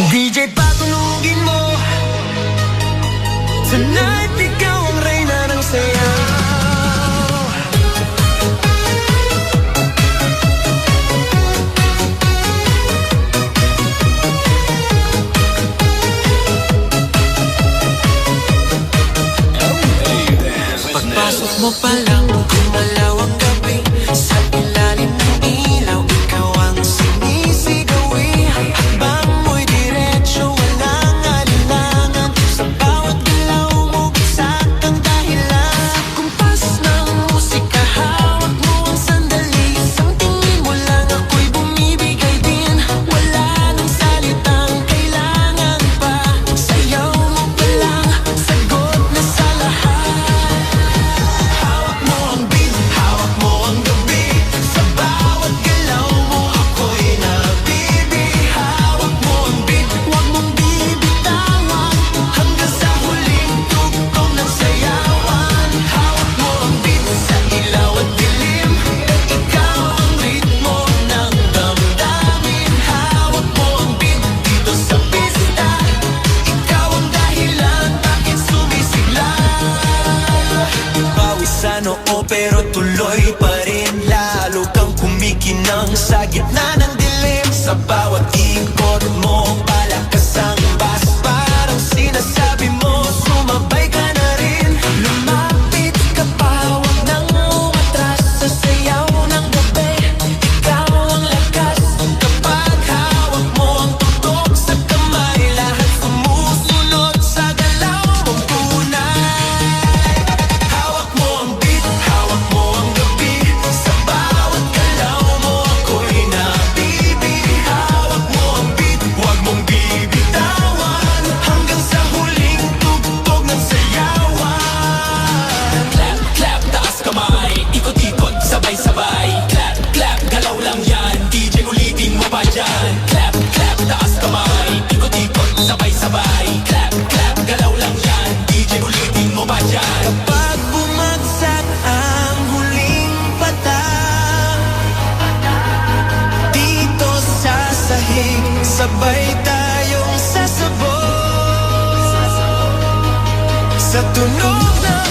DJ patulugin mo. Tonight ikaw ang reyna ng sayaw. Pagpasok mo pa lang, gumalaw ang gabi. Sa ilalim ng ilaw, ikaw ang sinisigawi. Hakbang mo'y diretso, walang alinlangan. Sa bawat galaw mo, bisak ang dahilan. Sa kumpas ng musika, hawak mo ang sandali. Isang tingin mo lang, ako'y bumibigay din. Wala nang salitang kailangan pa. Sayaw mo pa lang, sagot na sa lahat. Hawak mo ang beat, hawak mo ang gabi. Sa bawat galaw mo, ako'y nabibi. Hawak mo ang beat, huwag mong bibitawan. Hanggang sa huling tugtog ng sayawan. Hawak mo ang beat, sa ilaw at dilim. Ikaw ang ritmo ng damdamin. Hawak mo ang beat, dito sa pista. Ikaw ang dahilan, bakit sumisigla. Pawis sa noo pero tuloy pa rin. Lalo kang kumikinang sa gitna ng dilim. Sa bawat ikot mo, palakas ang bas. Parang sinasabi mo, sumabay ka na rin. Lumapit ka pa, huwag nang umatras. Sa sayaw ng gabi, ikaw ang lakas. Kapag hawak mo ang tutok sa kamay, lahat sumusunod sa galaw mong tunay. Hawak mo ang beat, hawak mo ang gabi. Sa bawat galaw mo, ako'y nabibi. Hawak mo ang beat, huwag mong bibitawan. Hanggang sa huling tugtog ng sayawan. Clap, clap, taas kamay. Ikot-ikot, sabay-sabay. Clap, clap, galaw lang yan. DJ ulitin mo pa dyan. Clap, clap, taas kamay. Ikot-ikot, sabay-sabay. Clap, clap, galaw lang yan. DJ ulitin mo pa dyan. Kapag bumagsak ang huling patang, dito sa sahig, sabay tayong sasabog. Sa tunog ng